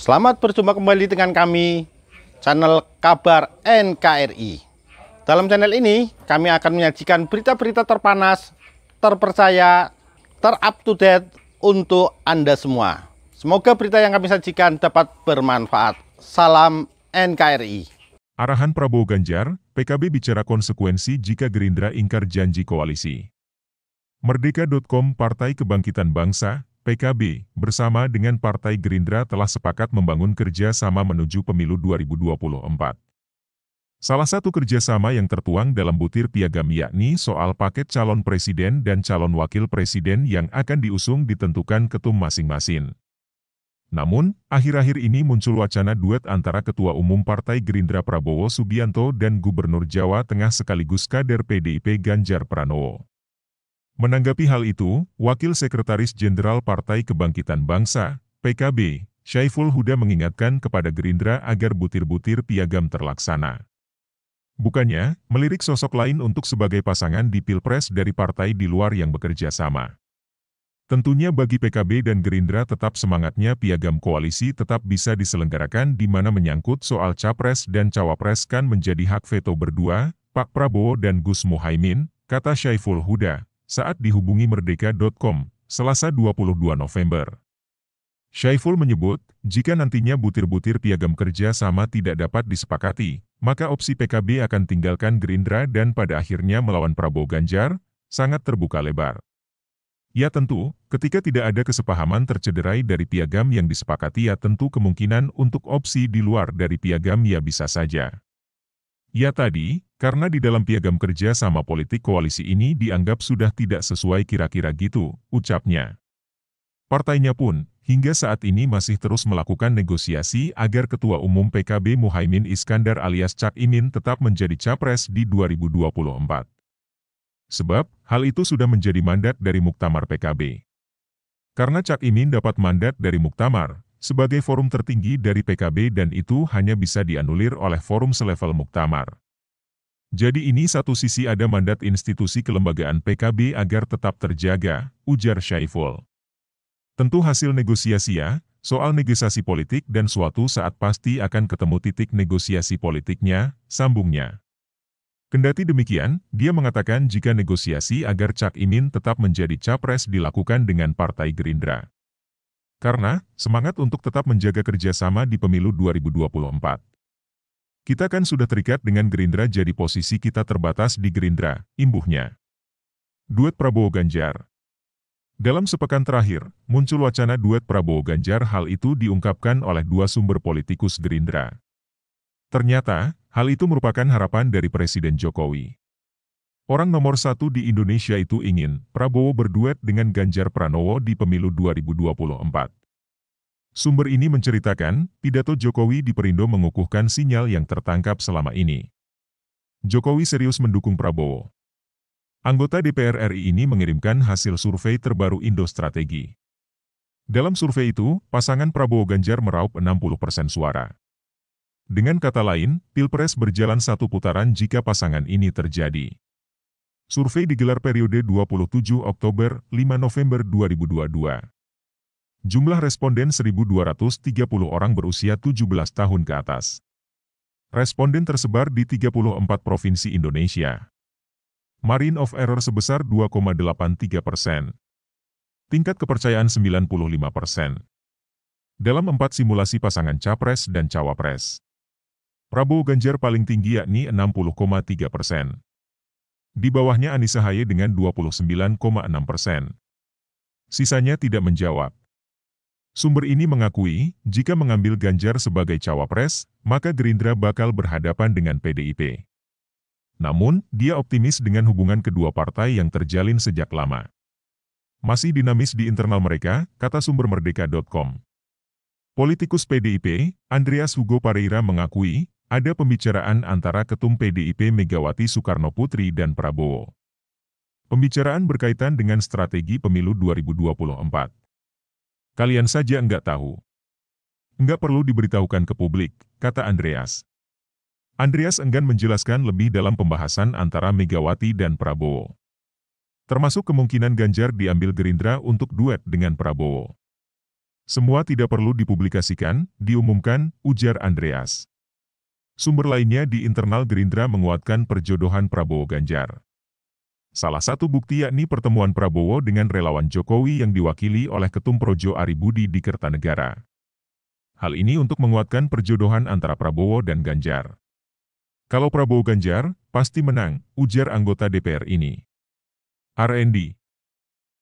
Selamat berjumpa kembali dengan kami, channel Kabar NKRI. Dalam channel ini, kami akan menyajikan berita-berita terpanas, terpercaya, terup-to-date untuk Anda semua. Semoga berita yang kami sajikan dapat bermanfaat. Salam NKRI. Arahan Prabowo Ganjar, PKB bicara konsekuensi jika Gerindra ingkar janji koalisi. Merdeka.com Partai Kebangkitan Bangsa, PKB, bersama dengan Partai Gerindra telah sepakat membangun kerjasama menuju pemilu 2024. Salah satu kerjasama yang tertuang dalam butir piagam yakni soal paket calon presiden dan calon wakil presiden yang akan diusung ditentukan ketum masing-masing. Namun, akhir-akhir ini muncul wacana duet antara Ketua Umum Partai Gerindra Prabowo Subianto dan Gubernur Jawa Tengah sekaligus kader PDIP Ganjar Pranowo. Menanggapi hal itu, Wakil Sekretaris Jenderal Partai Kebangkitan Bangsa, PKB, Syaiful Huda mengingatkan kepada Gerindra agar butir-butir piagam terlaksana. Bukannya, melirik sosok lain untuk sebagai pasangan di Pilpres dari partai di luar yang bekerja sama. Tentunya bagi PKB dan Gerindra tetap semangatnya piagam koalisi tetap bisa diselenggarakan di mana menyangkut soal Capres dan Cawapres kan menjadi hak veto berdua, Pak Prabowo dan Gus Muhaimin, kata Syaiful Huda, saat dihubungi Merdeka.com, Selasa 22 November. Syaiful menyebut, jika nantinya butir-butir piagam kerja sama tidak dapat disepakati, maka opsi PKB akan tinggalkan Gerindra dan pada akhirnya melawan Prabowo Ganjar, sangat terbuka lebar. Ya tentu, ketika tidak ada kesepahaman tercederai dari piagam yang disepakati ya tentu kemungkinan untuk opsi di luar dari piagam ya bisa saja. Ya tadi, karena di dalam piagam kerja sama politik koalisi ini dianggap sudah tidak sesuai kira-kira gitu, ucapnya. Partainya pun, hingga saat ini masih terus melakukan negosiasi agar Ketua Umum PKB Muhaimin Iskandar alias Cak Imin tetap menjadi Capres di 2024. Sebab, hal itu sudah menjadi mandat dari Muktamar PKB. Karena Cak Imin dapat mandat dari Muktamar, sebagai forum tertinggi dari PKB dan itu hanya bisa dianulir oleh forum selevel Muktamar. Jadi ini satu sisi ada mandat institusi kelembagaan PKB agar tetap terjaga, ujar Syaiful. Tentu hasil negosiasi ya, soal negosiasi politik dan suatu saat pasti akan ketemu titik negosiasi politiknya, sambungnya. Kendati demikian, dia mengatakan jika negosiasi agar Cak Imin tetap menjadi Capres dilakukan dengan Partai Gerindra. Karena, semangat untuk tetap menjaga kerjasama di pemilu 2024. Kita kan sudah terikat dengan Gerindra jadi posisi kita terbatas di Gerindra, imbuhnya. Duet Prabowo Ganjar. Dalam sepekan terakhir, muncul wacana duet Prabowo Ganjar hal itu diungkapkan oleh dua sumber politikus Gerindra. Ternyata, hal itu merupakan harapan dari Presiden Jokowi. Orang nomor satu di Indonesia itu ingin Prabowo berduet dengan Ganjar Pranowo di pemilu 2024. Sumber ini menceritakan, pidato Jokowi di Perindo mengukuhkan sinyal yang tertangkap selama ini. Jokowi serius mendukung Prabowo. Anggota DPR RI ini mengirimkan hasil survei terbaru Indo Strategi. Dalam survei itu, pasangan Prabowo Ganjar meraup 60% suara. Dengan kata lain, Pilpres berjalan satu putaran jika pasangan ini terjadi. Survei digelar periode 27 Oktober, 5 November 2022. Jumlah responden 1.230 orang berusia 17 tahun ke atas. Responden tersebar di 34 provinsi Indonesia. Margin of error sebesar 2,83%. Tingkat kepercayaan 95%. Dalam 4 simulasi pasangan Capres dan Cawapres. Prabowo Ganjar paling tinggi yakni 60,3%. Di bawahnya Anies Ahaye dengan 29,6%. Sisanya tidak menjawab. Sumber ini mengakui, jika mengambil Ganjar sebagai Cawapres, maka Gerindra bakal berhadapan dengan PDIP. Namun, dia optimis dengan hubungan kedua partai yang terjalin sejak lama. Masih dinamis di internal mereka, kata sumber Merdeka.com. Politikus PDIP, Andreas Hugo Pareira mengakui, ada pembicaraan antara Ketum PDIP Megawati Soekarnoputri dan Prabowo. Pembicaraan berkaitan dengan strategi pemilu 2024. Kalian saja enggak tahu. Enggak perlu diberitahukan ke publik, kata Andreas. Andreas enggan menjelaskan lebih dalam pembahasan antara Megawati dan Prabowo. Termasuk kemungkinan Ganjar diambil Gerindra untuk duet dengan Prabowo. Semua tidak perlu dipublikasikan, diumumkan, ujar Andreas. Sumber lainnya di internal Gerindra menguatkan perjodohan Prabowo-Ganjar. Salah satu bukti yakni pertemuan Prabowo dengan relawan Jokowi yang diwakili oleh Ketum Projo Ari Budi di Kertanegara. Hal ini untuk menguatkan perjodohan antara Prabowo dan Ganjar. Kalau Prabowo-Ganjar, pasti menang, ujar anggota DPR ini. RND,